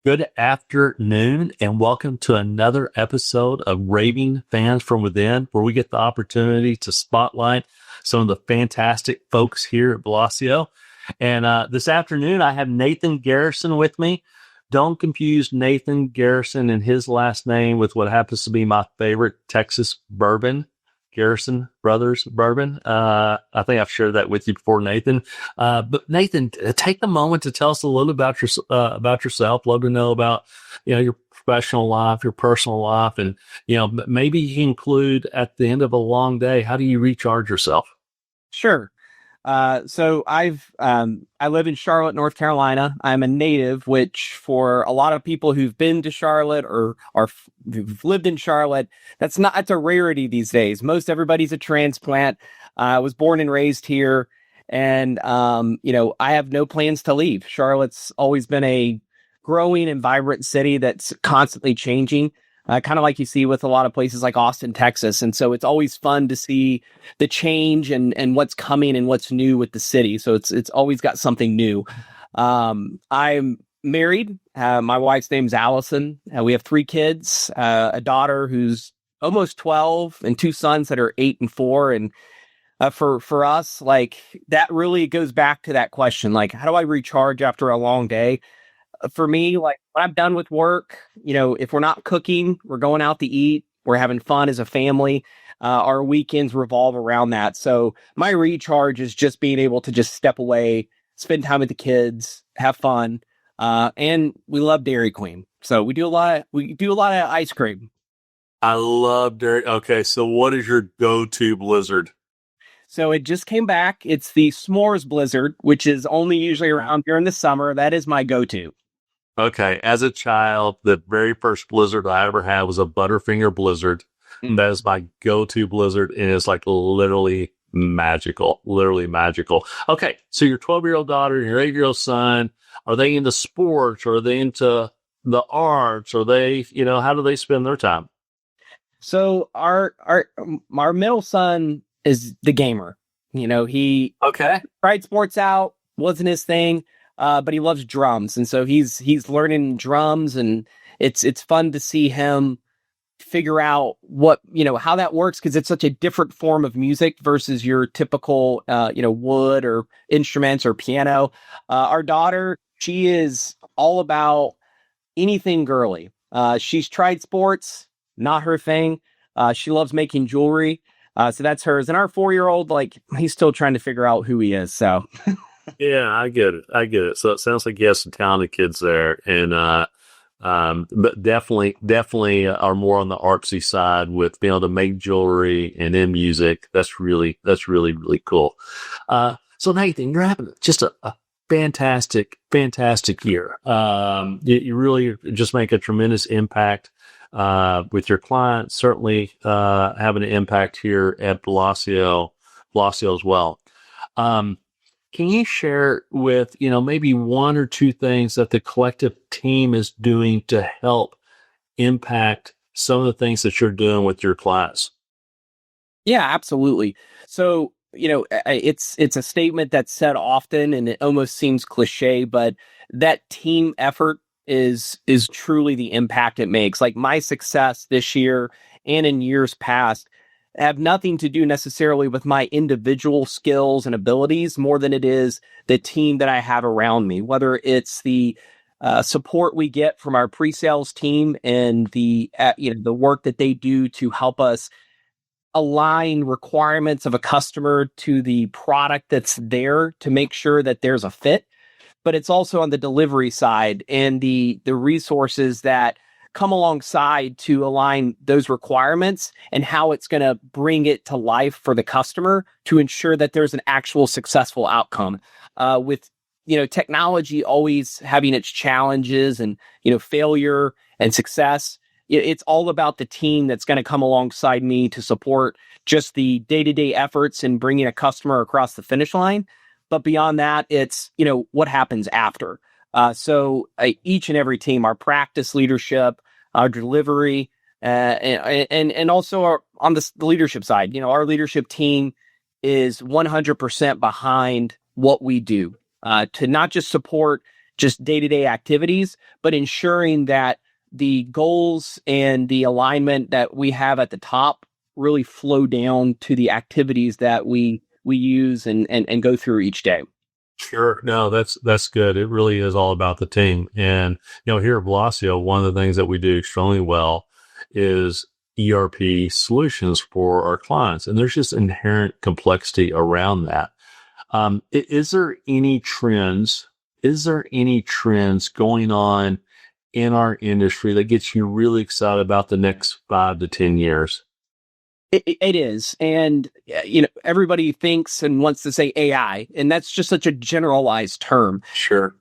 Good afternoon, and welcome to another episode of Raving Fans from Within, where we get the opportunity to spotlight some of the fantastic folks here at Velosio. And this afternoon, I have Nathan Garrison with me. Don't confuse Nathan Garrison and his last name with what happens to be my favorite Texas bourbon, Garrison Brothers Bourbon. I think I've shared that with you before, Nathan. But Nathan, take a moment to tell us a little about yourself. Love to know about, your professional life, your personal life, and, maybe you can include at the end of a long day, how do you recharge yourself? Sure. So I live in Charlotte, North Carolina. I'm a native, which for a lot of people who've been to Charlotte or who've lived in Charlotte, that's a rarity these days. Most everybody's a transplant. I was born and raised here, and I have no plans to leave. Charlotte's always been a growing and vibrant city that's constantly changing. Kind of like you see with a lot of places like Austin, Texas. And so it's always fun to see the change and what's coming and what's new with the city. So it's always got something new. I'm married. My wife's name's Allison. We have 3 kids, a daughter who's almost 12 and 2 sons that are 8 and 4. And for us, like, that really goes back to that question, like, how do I recharge after a long day? For me, like, when I'm done with work, if we're not cooking, we're going out to eat, we're having fun as a family. Our weekends revolve around that. So my recharge is just being able to just step away, spend time with the kids, have fun. And we love Dairy Queen. So we do a lot of ice cream. I love Dairy. Okay, so what is your go-to blizzard? So it just came back. It's the S'mores Blizzard, which is only usually around during the summer. That is my go-to. Okay, as a child, the very first blizzard I ever had was a Butterfinger Blizzard. That is my go-to blizzard, and it's like literally magical. Okay, so your 12-year-old daughter and your 8-year-old son, are they into sports, or are they into the arts? Or they, how do they spend their time? So our middle son is the gamer. He tried sports out, wasn't his thing. But he loves drums, and so he's learning drums, and it's fun to see him figure out what how that works, because it's such a different form of music versus your typical wood or instruments or piano. Our daughter, she is all about anything girly. She's tried sports, not her thing. She loves making jewelry, so that's hers. And our 4-year-old, like, he's still trying to figure out who he is. So. Yeah, I get it. So it sounds like you have some talented kids there, and but definitely are more on the artsy side with being able to make jewelry and in music. That's really cool. So Nathan, you're having just a fantastic year. You really just make a tremendous impact with your clients. Certainly having an impact here at Velosio as well. Can you share with, maybe 1 or 2 things that the collective team is doing to help impact some of the things that you're doing with your class? Yeah, absolutely. So, it's a statement that's said often, and it almost seems cliche, but that team effort is truly the impact it makes. Like, my success this year and in years past have nothing to do necessarily with my individual skills and abilities more than it is the team that I have around me, whether it's the support we get from our pre-sales team and the work that they do to help us align requirements of a customer to the product that's there to make sure that there's a fit. But it's also on the delivery side and the resources that come alongside to align those requirements and how it's going to bring it to life for the customer to ensure that there's an actual successful outcome. With technology always having its challenges and failure and success, it's all about the team that's going to come alongside me to support just the day-to-day efforts in bringing a customer across the finish line. But beyond that, it's what happens after. So each and every team, our practice leadership, our delivery, and also on the leadership side, our leadership team is 100% behind what we do, to not just support just day-to-day activities, but ensuring that the goals and the alignment that we have at the top really flow down to the activities that we use and go through each day. Sure. No, that's good. It really is all about the team. And here at Velosio, one of the things that we do extremely well is ERP solutions for our clients, and there's just inherent complexity around that. Is there any trends? Is there any trends going on in our industry that gets you really excited about the next 5 to 10 years? It is. And, everybody thinks and wants to say AI, and that's just such a generalized term. Sure.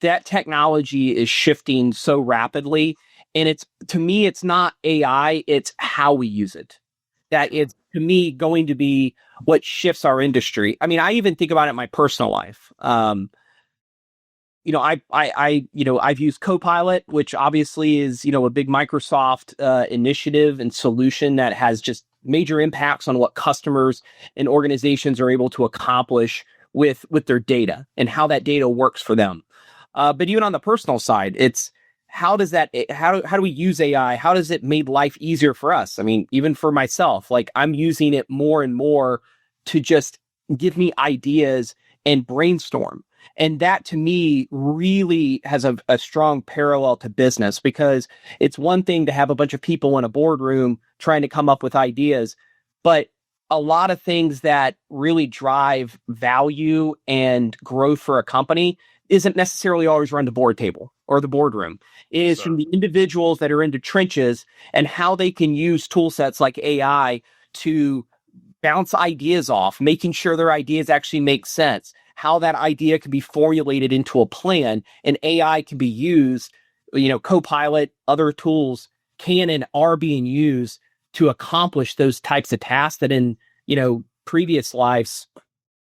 That technology is shifting so rapidly. And to me, it's not AI, it's how we use it. That it's, to me, going to be what shifts our industry. I mean, I even think about it in my personal life. I've used Copilot, which obviously is, a big Microsoft initiative and solution that has just major impacts on what customers and organizations are able to accomplish with their data and how that data works for them. But even on the personal side, it's how do we use AI? How does it make life easier for us? I mean, even for myself, like I'm using it more and more to just give me ideas and brainstorm. And that to me really has a strong parallel to business, because it's one thing to have a bunch of people in a boardroom trying to come up with ideas, but a lot of things that really drive value and growth for a company isn't necessarily always run the board table or the boardroom. It is from the individuals that are in the trenches and how they can use tool sets like AI to bounce ideas off, making sure their ideas actually make sense, how that idea can be formulated into a plan, and AI can be used, Copilot, other tools can and are being used to accomplish those types of tasks that in, previous lives,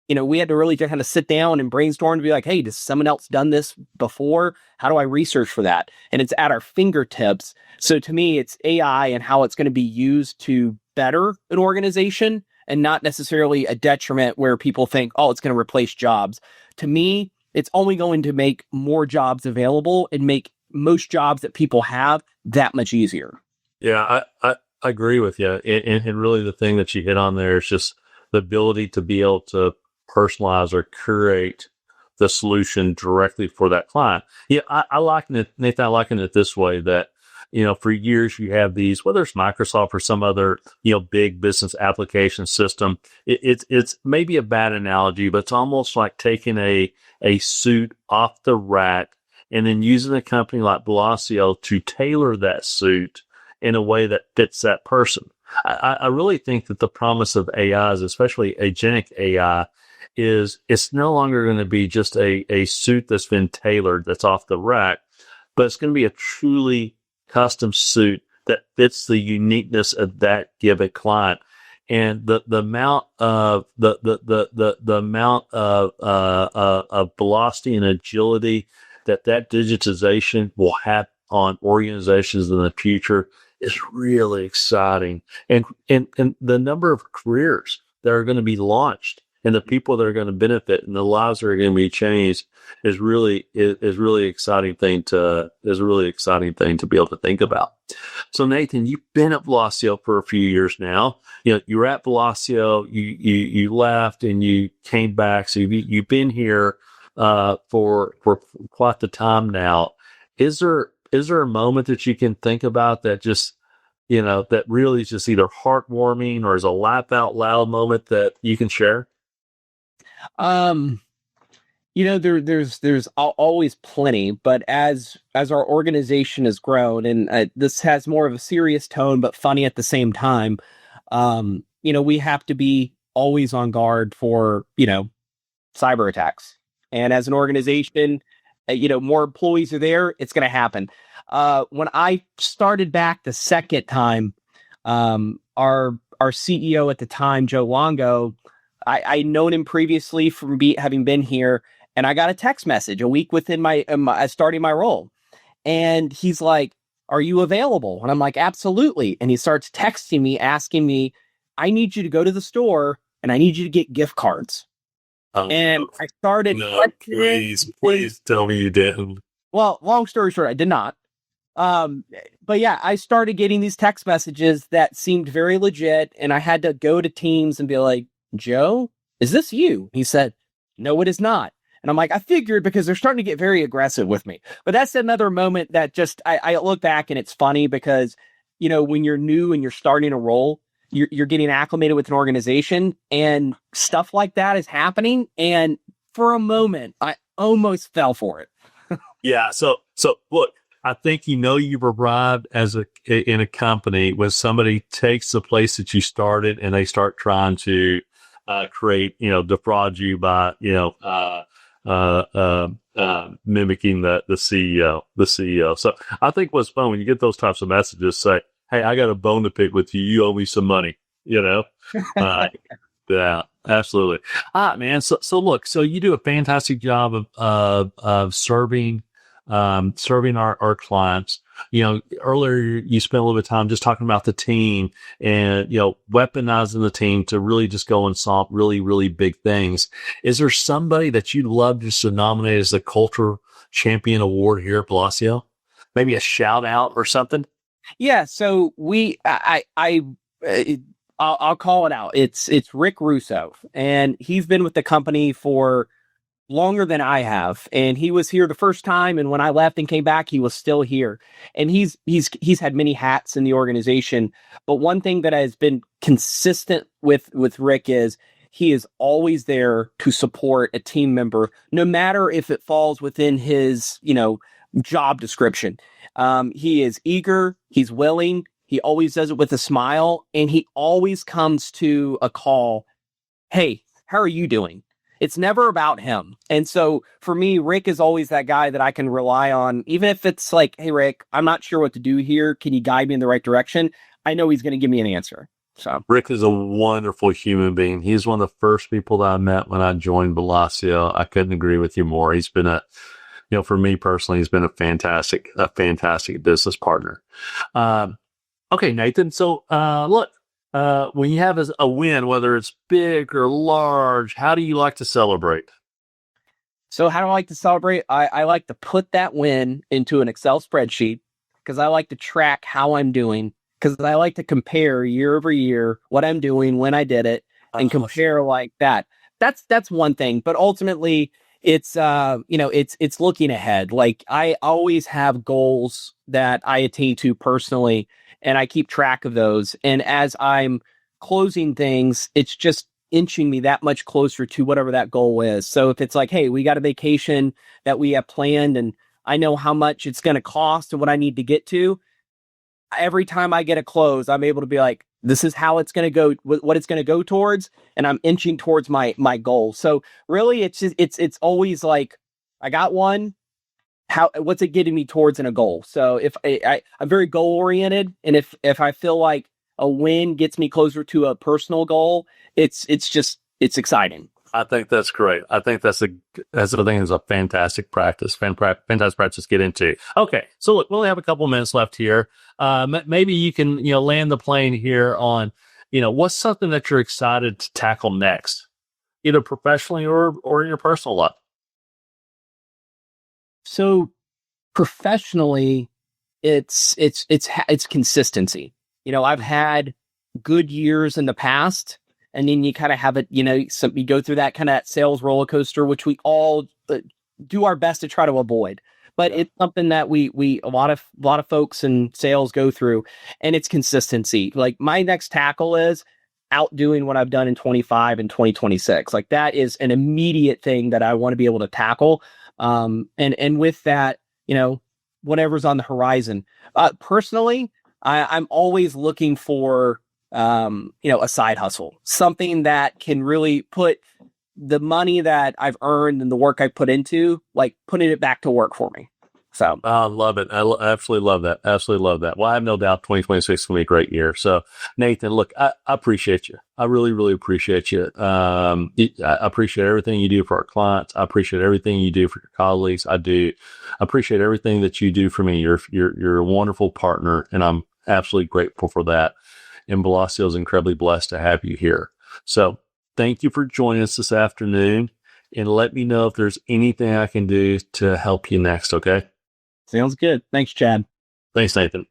we had to really just kind of sit down and brainstorm to be like, hey, does someone else done this before? How do I research for that? And it's at our fingertips. So to me, it's AI and how it's going to be used to better an organization and not necessarily a detriment where people think, oh, it's going to replace jobs. To me, it's only going to make more jobs available and make most jobs that people have that much easier. Yeah, I agree with you. And really the thing that you hit on there is just the ability to be able to personalize or curate the solution directly for that client. Yeah, I liken it, Nathan, I liken it this way, that, for years you have these, whether it's Microsoft or some other, big business application system. It's maybe a bad analogy, but it's almost like taking a suit off the rack and then using a company like Velosio to tailor that suit in a way that fits that person. I really think that the promise of AIs, especially agentic AI, is it's no longer going to be just a suit that's been tailored, that's off the rack, but it's going to be a truly custom suit that fits the uniqueness of that given client. And the amount of the amount of velocity and agility that digitization will have on organizations in the future is really exciting. And the number of careers that are going to be launched and the people that are going to benefit and the lives that are going to be changed is really exciting thing to be able to think about. So Nathan, you've been at Velosio for a few years now. You were at Velosio, you left and you came back. So you've been here for quite the time now. Is there a moment that you can think about that just that really is just either heartwarming or is a laugh out loud moment that you can share? There's always plenty, but as our organization has grown, and this has more of a serious tone, but funny at the same time, we have to be always on guard for, cyber attacks. And as an organization, more employees are there, it's going to happen. When I started back the second time, our CEO at the time, Joe Longo, I'd known him previously from having been here, and I got a text message a week within my starting my role, and he's like, "Are you available?" And I'm like, "Absolutely." And he starts texting me, asking me, "I need you to go to the store, and I need you to get gift cards." And I started. No, please tell me you didn't. Well, long story short, I did not. But yeah, I started getting these text messages that seemed very legit, and I had to go to Teams and be like, Joe, is this you? He said, no, it is not. And I'm like, I figured, because they're starting to get very aggressive with me. But that's another moment that just, I look back and it's funny because, when you're new and you're starting a role, you're getting acclimated with an organization and stuff like that is happening. And for a moment, I almost fell for it. Yeah. So look, I think you've arrived in a company when somebody takes the place that you started and they start trying to create, defraud you by mimicking the CEO. So I think what's fun when you get those types of messages, say, hey, I got a bone to pick with you. You owe me some money. Yeah, absolutely. Man. So look, so you do a fantastic job of serving our clients. Earlier you spent a little bit of time just talking about the team and, weaponizing the team to really just go and solve really, really big things. Is there somebody that you'd love just to nominate as the Culture Champion Award here at Velosio? Maybe a shout out or something? Yeah. So I'll call it out. It's Rick Russo, and he's been with the company for longer than I have. And he was here the first time. And when I left and came back, he was still here. And he's had many hats in the organization. But one thing that has been consistent with Rick is he is always there to support a team member, no matter if it falls within his, job description. He is eager. He's willing. He always does it with a smile. And he always comes to a call. Hey, how are you doing? It's never about him. And so for me, Rick is always that guy that I can rely on. Even if it's like, hey, Rick, I'm not sure what to do here. Can you guide me in the right direction? I know he's going to give me an answer. So Rick is a wonderful human being. He's one of the first people that I met when I joined Velosio. I couldn't agree with you more. He's been for me personally, he's been a fantastic business partner. Okay, Nathan. So, look, when you have a win, whether it's big or large, how do you like to celebrate? So how do I like to celebrate? I like to put that win into an Excel spreadsheet because I like to track how I'm doing, because I like to compare year over year what I'm doing, when I did it, and compare like that. That's one thing. But ultimately, it's it's looking ahead. Like, I always have goals that I attain to personally, and I keep track of those. And as I'm closing things, it's just inching me that much closer to whatever that goal is. So if it's like, hey, we got a vacation that we have planned and I know how much it's going to cost and what I need to get to, every time I get a close, I'm able to be like, this is how it's going to go, what it's going to go towards. And I'm inching towards my goal. So really, it's always like, I got one. What's it getting me towards in a goal? So if I'm very goal oriented, and if I feel like a win gets me closer to a personal goal, it's exciting. I think that's great. I think that's a fantastic practice. Fantastic practice to get into. Okay, so look, we only have a couple minutes left here. Maybe you can land the plane here on what's something that you're excited to tackle next, either professionally or in your personal life. So professionally, it's consistency. I've had good years in the past, and then you kind of have it, you go through that kind of sales roller coaster, which we all do our best to try to avoid. But it's something that a lot of folks in sales go through, and it's consistency. Like, my next tackle is outdoing what I've done in 25 and 2026. Like, that is an immediate thing that I want to be able to tackle. And with that, whatever's on the horizon. Personally, I'm always looking for, a side hustle, something that can really put the money that I've earned and the work I put into, like, putting it back to work for me. So I love it. I absolutely love that. Absolutely love that. Well, I have no doubt 2026 is going to be a great year. So, Nathan, look, I appreciate you. I really, really appreciate you. I appreciate everything you do for our clients. I appreciate everything you do for your colleagues. I appreciate everything that you do for me. You're a wonderful partner, and I'm absolutely grateful for that. And Velosio is incredibly blessed to have you here. So, thank you for joining us this afternoon. and let me know if there's anything I can do to help you next. Okay. Sounds good. Thanks, Chad. Thanks, Nathan.